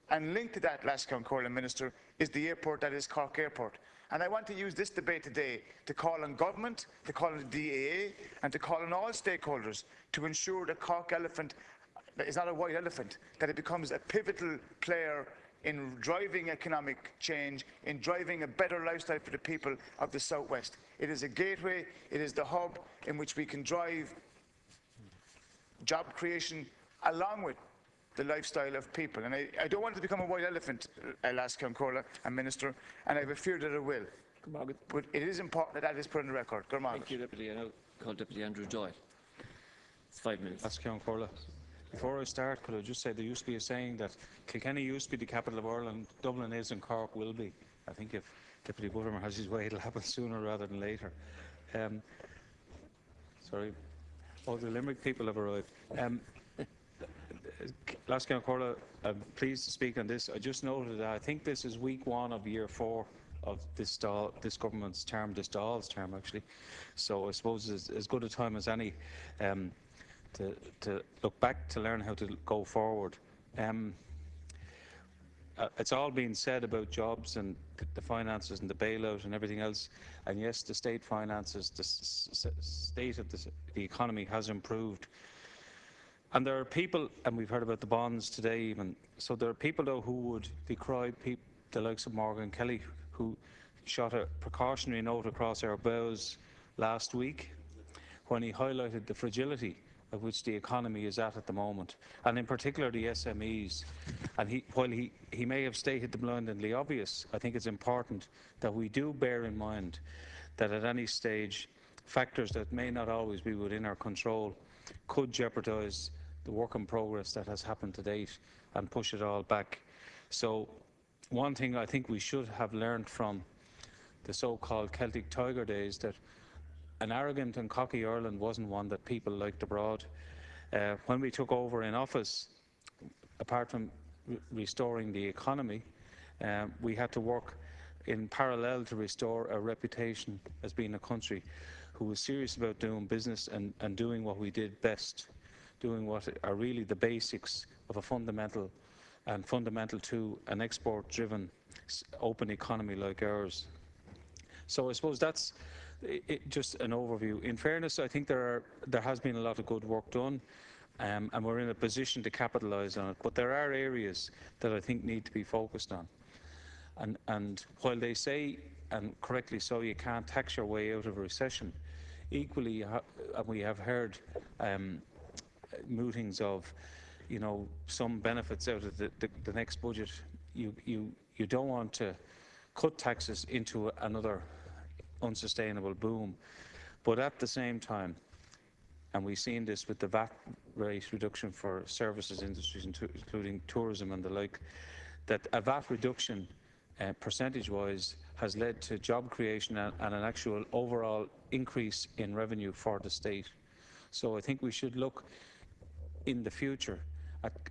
Speaker 9: And linked to that, Lascon Minister, is the airport that is Cork Airport. And I want to use this debate today to call on government, to call on the DAA, and to call on all stakeholders to ensure that Cork Elephant is not a white elephant, that it becomes a pivotal player in driving economic change, in driving a better lifestyle for the people of the Southwest. It is a gateway, it is the hub in which we can drive job creation along with the lifestyle of people. And I don't want it to become a white elephant, Lascon Corla and Minister, and I have a fear that it will. But it is important that that is put on the record.
Speaker 8: Thank you, Deputy. I now call Deputy Andrew Doyle. It's 5 minutes.
Speaker 10: Lascon Corla. Before I start, could I just say there used to be a saying that Kilkenny used to be the capital of Ireland, Dublin is and Cork will be. I think if Deputy Buttermer has his way, it'll happen sooner rather than later. Sorry. Oh, the Limerick people have arrived. Lascon Corla, I'm pleased to speak on this. I just noted that I think this is week 1 of year 4 of this government's term, this Dáil's term actually. So I suppose it's as good a time as any to look back to learn how to go forward. It's all been said about jobs and the finances and the bailout and everything else. And yes, the state finances, the state of the economy has improved. And there are people, and we've heard about the bonds today even, so there are people though who would decry the likes of Morgan Kelly, who shot a precautionary note across our bows last week when he highlighted the fragility of which the economy is at the moment, and in particular the SMEs. And while he may have stated the blindingly obvious, I think it's important that we do bear in mind that at any stage, factors that may not always be within our control could jeopardise the work in progress that has happened to date and push it all back. So one thing I think we should have learned from the so-called Celtic Tiger days, that an arrogant and cocky Ireland wasn't one that people liked abroad. When we took over in office, apart from restoring the economy, we had to work in parallel to restore a reputation as being a country who was serious about doing business and doing what we did best, doing what are really the basics of a fundamental to an export-driven open economy like ours. So I suppose that's just an overview. In fairness, I think there has been a lot of good work done, and we're in a position to capitalise on it. But there are areas that I think need to be focused on. And while they say, and correctly so, you can't tax your way out of a recession, equally, we have heard mootings of, some benefits out of the next budget. You don't want to cut taxes into another unsustainable boom, but at the same time, and we've seen this with the VAT rate reduction for services industries, including tourism and the like, that a VAT reduction percentage-wise has led to job creation and an actual overall increase in revenue for the state. So I think we should look in the future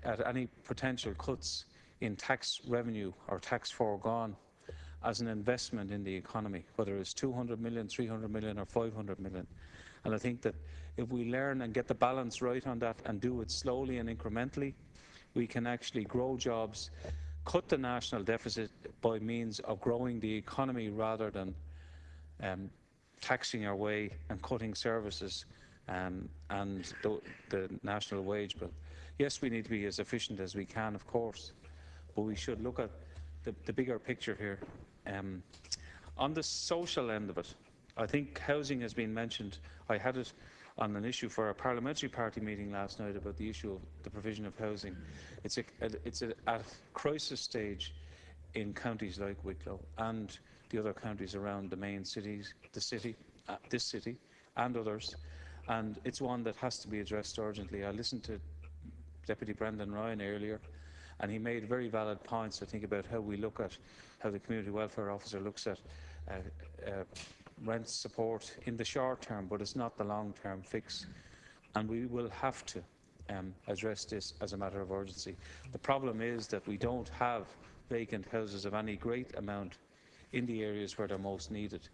Speaker 10: at any potential cuts in tax revenue or tax foregone as an investment in the economy, whether it's 200 million, 300 million or 500 million. And I think that if we learn and get the balance right on that and do it slowly and incrementally, we can actually grow jobs, cut the national deficit by means of growing the economy rather than taxing our way and cutting services and the national wage bill. Yes, we need to be as efficient as we can, of course, but we should look at the bigger picture here. On the social end of it, I think housing has been mentioned. I had it on an issue for a parliamentary party meeting last night about the issue of the provision of housing. It's at crisis stage in counties like Wicklow and the other counties around the main cities, this city and others, and it's one that has to be addressed urgently. I listened to Deputy Brendan Ryan earlier, and he made very valid points, I think, about how the community welfare officer looks at rent support in the short term, but it's not the long-term fix. And we will have to address this as a matter of urgency. The problem is that we don't have vacant houses of any great amount in the areas where they're most needed.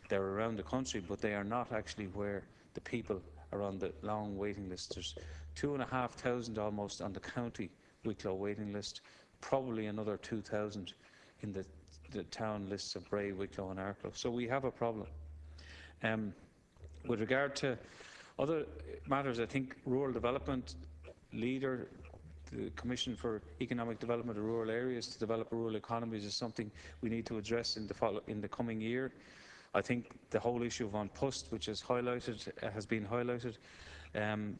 Speaker 10: They're around the country, but they are not actually where the people are on the long waiting list. There's 2,500 almost on the county Wicklow waiting list, probably another 2,000 in the town lists of Bray, Wicklow and Arklow. So we have a problem. With regard to other matters, I think rural development leader, the Commission for Economic Development of Rural Areas to develop rural economies is something we need to address in the coming year. I think the whole issue of An Post, which has been highlighted,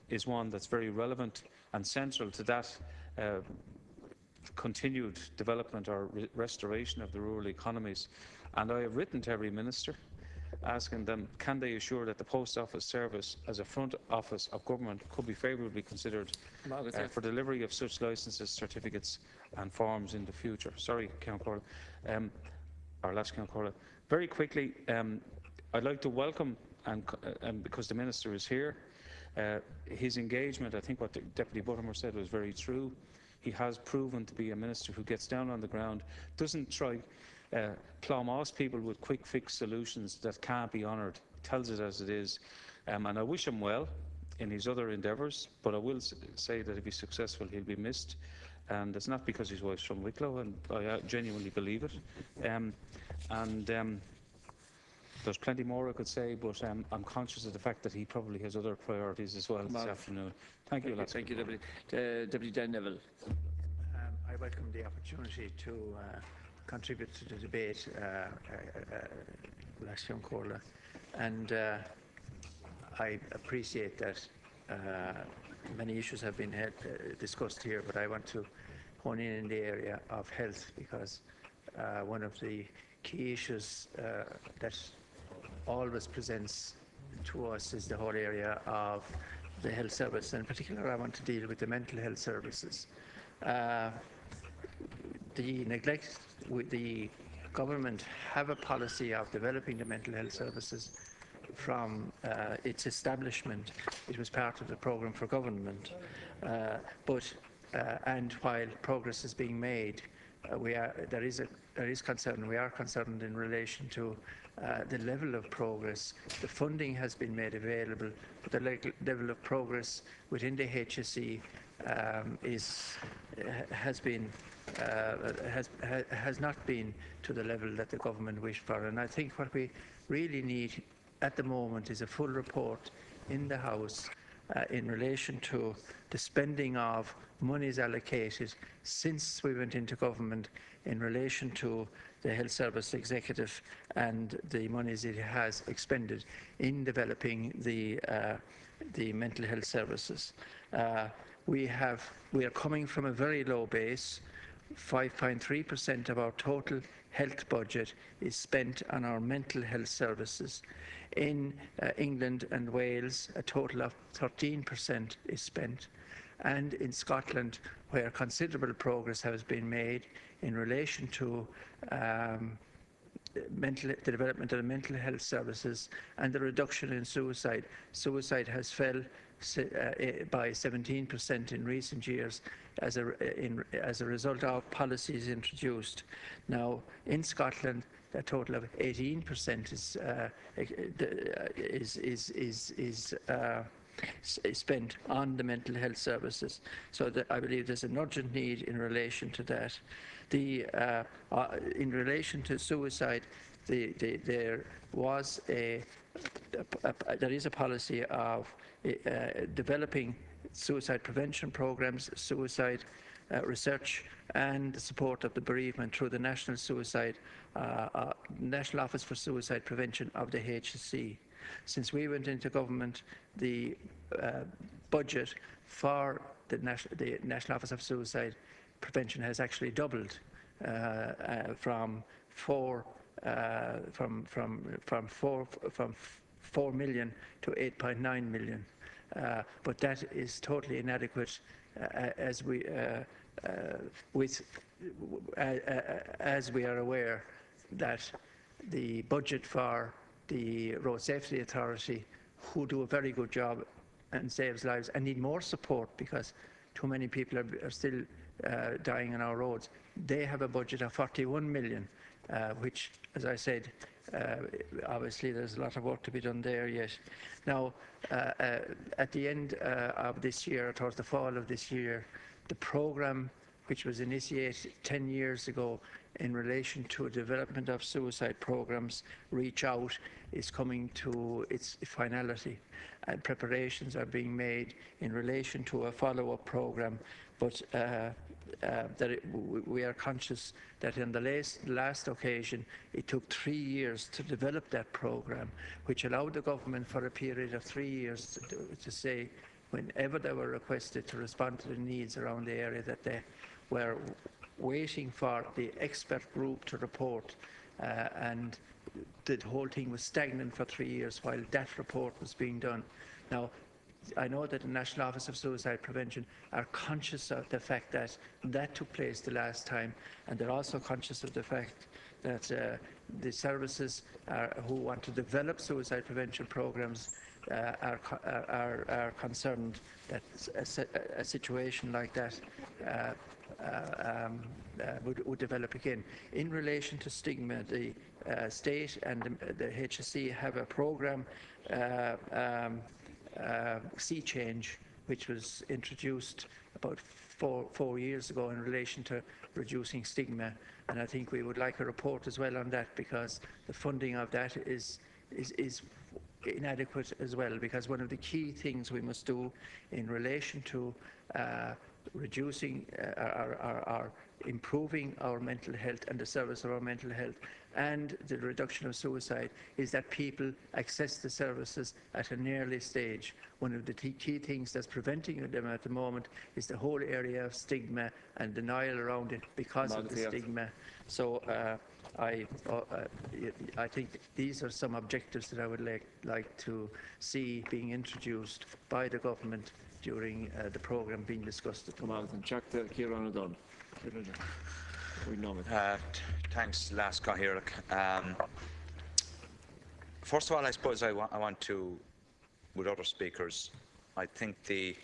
Speaker 10: is one that's very relevant and central to that continued development or restoration of the rural economies. And I have written to every minister asking them, can they assure that the post office service as a front office of government could be favourably considered for delivery of such licences, certificates and forms in the future. Sorry, Count Corla, or last Count Corla. Very quickly, I'd like to welcome, and because the Minister is here, his engagement. I think what the Deputy Buttimer said was very true. He has proven to be a minister who gets down on the ground, doesn't try claw-moss people with quick fix solutions that can't be honoured, tells it as it is. And I wish him well in his other endeavours, but I will say that if he's successful, he'll be missed. And it's not because his wife's from Wicklow, and I genuinely believe it. There's plenty more I could say, but I'm conscious of the fact that he probably has other priorities as well this afternoon. Thank you, Lasker.
Speaker 8: Thank you, Deputy. Deputy Dan Neville.
Speaker 11: I welcome the opportunity to contribute to the debate, Lasker Corla, and I appreciate that many issues have been discussed here, but I want to hone in the area of health, because one of the key issues that always presents to us is the whole area of the health service. And in particular, I want to deal with the mental health services. The neglect, the government have a policy of developing the mental health services from its establishment. It was part of the programme for government, and while progress is being made, there is concern. We are concerned in relation to the level of progress. The funding has been made available, but the level of progress within the HSE has not been to the level that the government wished for. And I think what we really need at the moment is a full report in the House in relation to the spending of monies allocated since we went into government in relation to the Health Service Executive and the monies it has expended in developing the mental health services. We are coming from a very low base. 5.3% of our total health budget is spent on our mental health services. In England and Wales, a total of 13% is spent. And in Scotland, where considerable progress has been made in relation to the development of the mental health services and the reduction in suicide. Suicide has fell by 17% in recent years as a result of policies introduced. Now, in Scotland, a total of 18% is spent on the mental health services. So I believe there's an urgent need in relation to that. In relation to suicide, there is a policy of developing suicide prevention programs, suicide research, and the support of the bereavement through the National Office for Suicide Prevention of the HSE. Since we went into government, the budget for the National Office of Suicide Prevention has actually doubled from 4 million to 8.9 million. But that is totally inadequate as we are aware that the budget for the Road Safety Authority, who do a very good job and saves lives and need more support because too many people are still dying on our roads. They have a budget of 41 million, which, as I said, obviously there's a lot of work to be done there yet. Now, at the end of this year, towards the fall of this year, the programme which was initiated 10 years ago in relation to development of suicide programs, Reach Out, is coming to its finality, and preparations are being made in relation to a follow-up programme, but we are conscious that in the last occasion it took 3 years to develop that programme, which allowed the government for a period of 3 years to say whenever they were requested to respond to the needs around the area that they were waiting for the expert group to report, and the whole thing was stagnant for 3 years while that report was being done. Now, I know that the National Office of Suicide Prevention are conscious of the fact that that took place the last time, and they're also conscious of the fact that the services who want to develop suicide prevention programs are concerned that a situation like that would develop again. In relation to stigma, the state and the HSE have a programme, Sea Change, which was introduced about four years ago in relation to reducing stigma, and I think we would like a report as well on that, because the funding of that is inadequate as well, because one of the key things we must do in relation to reducing or improving our mental health and the service of our mental health and the reduction of suicide is that people access the services at an early stage. One of the key things that's preventing them at the moment is the whole area of stigma and denial around it because of the stigma. So I think these are some objectives that I would like to see being introduced by the government during the programme being discussed at the moment.
Speaker 12: Thanks, Last Cathaoirleach. First of all, I suppose I want to, with other speakers, I think the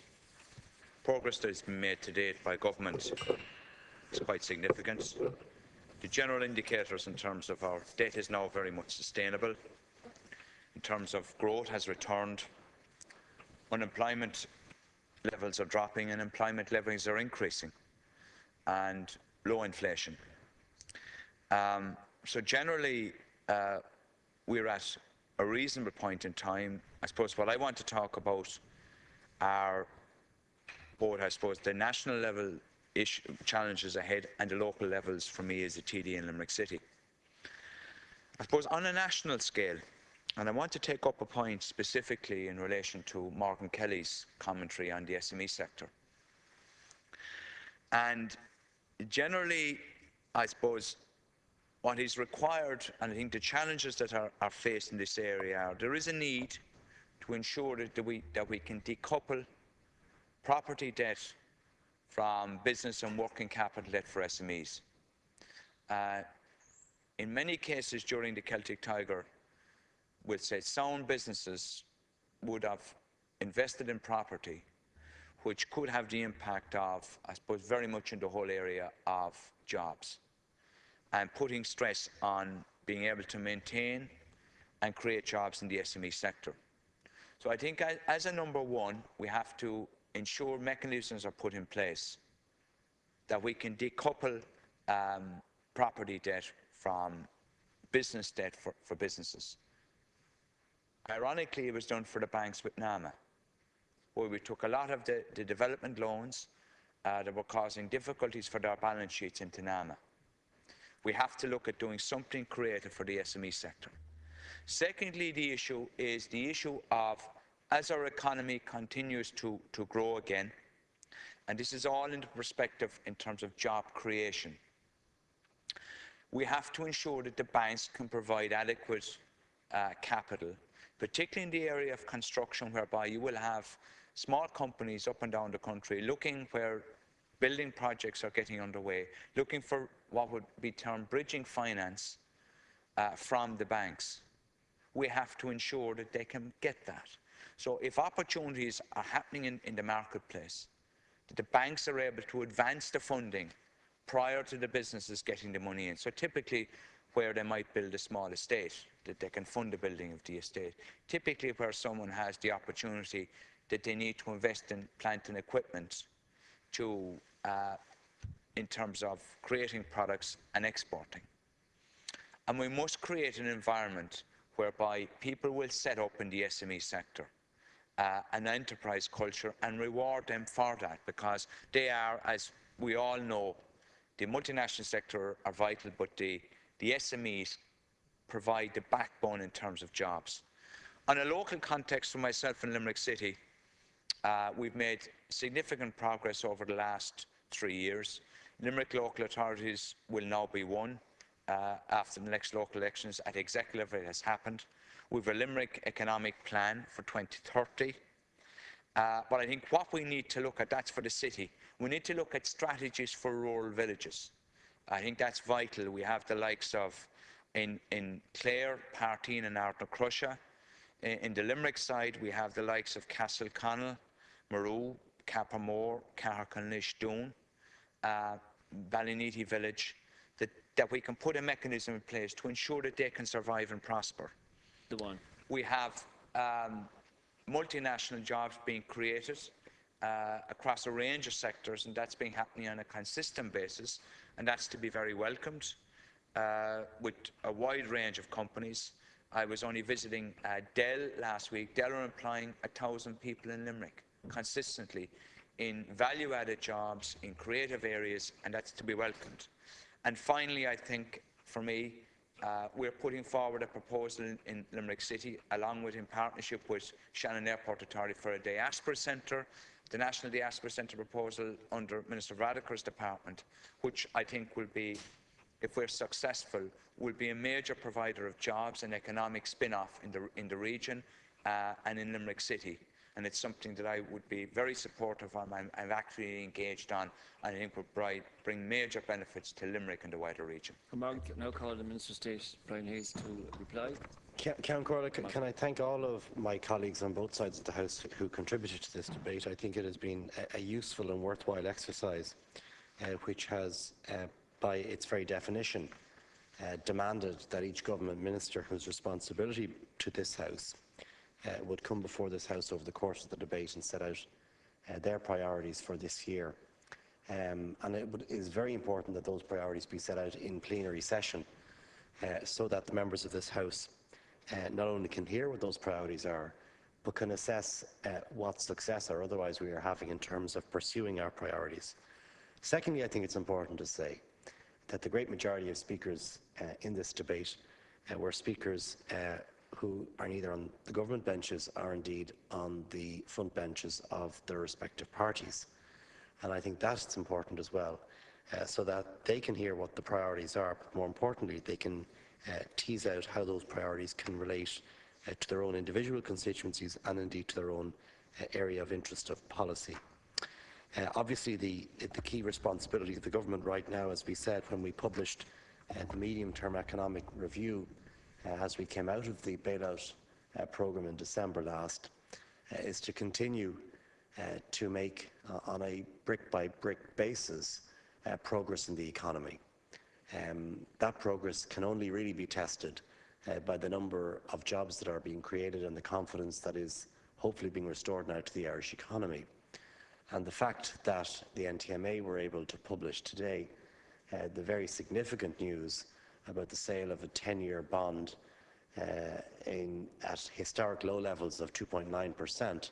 Speaker 12: progress that has been made to date by government is quite significant. The general indicators in terms of our debt is now very much sustainable. In terms of growth has returned. Unemployment levels are dropping and employment levels are increasing, and low inflation. So generally we're at a reasonable point in time. I suppose what I want to talk about are both, I suppose, the national level challenges ahead and the local levels for me as a TD in Limerick City. I suppose on a national scale, and I want to take up a point specifically in relation to Morgan Kelly's commentary on the SME sector. And generally, I suppose, what is required, and I think the challenges that are faced in this area are, there is a need to ensure that we can decouple property debt from business and working capital debt for SMEs. In many cases during the Celtic Tiger, we'll say sound businesses would have invested in property which could have the impact of, I suppose, very much in the whole area of jobs and putting stress on being able to maintain and create jobs in the SME sector. So I think as a number one, we have to ensure mechanisms are put in place that we can decouple property debt from business debt for businesses. Ironically, it was done for the banks with NAMA, where we took a lot of the development loans that were causing difficulties for their balance sheets into NAMA. We have to look at doing something creative for the SME sector. Secondly, the issue is the issue of, as our economy continues to grow again, and this is all in the perspective in terms of job creation, we have to ensure that the banks can provide adequate capital, particularly in the area of construction, whereby you will have small companies up and down the country looking where building projects are getting underway, looking for what would be termed bridging finance from the banks. We have to ensure that they can get that. So if opportunities are happening in the marketplace, that the banks are able to advance the funding prior to the businesses getting the money in. So typically, where they might build a small estate, that they can fund the building of the estate. Typically where someone has the opportunity that they need to invest in plant and equipment to, in terms of creating products and exporting. And we must create an environment whereby people will set up in the SME sector an enterprise culture and reward them for that, because they are, as we all know, the multinational sector are vital, but the SMEs provide the backbone in terms of jobs. On a local context for myself in Limerick City, we've made significant progress over the last 3 years. Limerick local authorities will now be won after the next local elections at executive. It has happened. We have a Limerick economic plan for 2030. But I think what we need to look at, that's for the city, we need to look at strategies for rural villages. I think that's vital. We have the likes of in Clare, Partine and Ardna Crusha. In the Limerick side, we have the likes of Castleconnell, Maru, Cappermore, Caherconlish, Doon, Ballyneety Village, that we can put a mechanism in place to ensure that they can survive and prosper.
Speaker 8: The one.
Speaker 12: We have multinational jobs being created across a range of sectors, and that's been happening on a consistent basis, and that's to be very welcomed with a wide range of companies. I was only visiting Dáil last week. Dáil are employing 1,000 people in Limerick consistently in value-added jobs, in creative areas, and that's to be welcomed. And finally, I think, for me, we're putting forward a proposal in Limerick City, along with, in partnership with Shannon Airport Authority, for a diaspora centre, the National Diaspora Centre proposal under Minister Radiker's department, which I think will be, if we're successful, will be a major provider of jobs and economic spin-off in the region and in Limerick City. And it's something that I would be very supportive of and I'm actually engaged on, and I think would bring major benefits to Limerick and the wider region.
Speaker 8: I now call the Minister of State, Brian Hayes, to reply.
Speaker 13: Count Corley, can I thank all of my colleagues on both sides of the House who contributed to this debate. I think it has been a useful and worthwhile exercise, which has, by its very definition, demanded that each government minister whose responsibility to this House would come before this House over the course of the debate and set out their priorities for this year. And it is very important that those priorities be set out in plenary session so that the members of this House not only can hear what those priorities are, but can assess what success or otherwise we are having in terms of pursuing our priorities. Secondly, I think it's important to say that the great majority of speakers in this debate were speakers who are neither on the government benches or indeed on the front benches of their respective parties. And I think that's important as well, so that they can hear what the priorities are, but more importantly, they can tease out how those priorities can relate to their own individual constituencies and indeed to their own area of interest of policy. Obviously, the key responsibility of the government right now, as we said when we published the medium-term economic review as we came out of the bailout programme in December last, is to continue to make, on a brick-by-brick basis, progress in the economy. That progress can only really be tested by the number of jobs that are being created and the confidence that is hopefully being restored now to the Irish economy. And the fact that the NTMA were able to publish today the very significant news about the sale of a 10-year bond at historic low levels of 2.9%,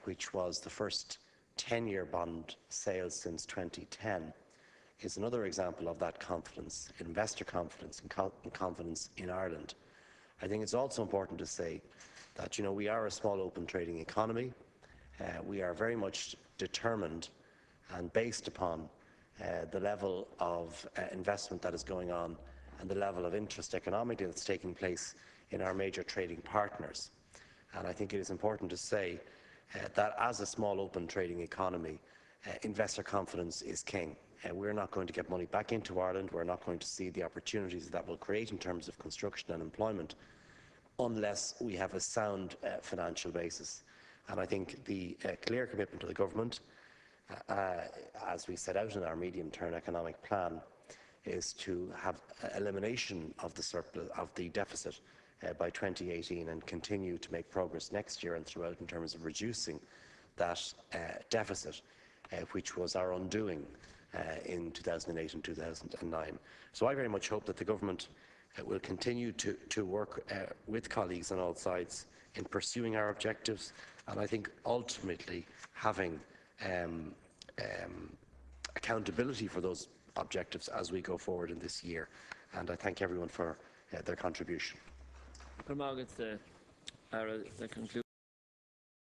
Speaker 13: which was the first 10-year bond sale since 2010, is another example of that confidence, investor confidence and confidence in Ireland. I think it's also important to say that, you know, we are a small open trading economy. We are very much determined and based upon the level of investment that is going on and the level of interest economically that's taking place in our major trading partners. And I think it is important to say that as a small open trading economy, investor confidence is king. We're not going to get money back into Ireland. We're not going to see the opportunities that will create in terms of construction and employment unless we have a sound financial basis. And I think the clear commitment of the government, as we set out in our medium-term economic plan, is to have elimination of the surplus, of the deficit by 2018, and continue to make progress next year and throughout in terms of reducing that deficit, which was our undoing in 2008 and 2009. So I very much hope that the government will continue to work with colleagues on all sides in pursuing our objectives, and I think ultimately having accountability for those objectives as we go forward in this year. And I thank everyone for their contribution.
Speaker 8: That concludes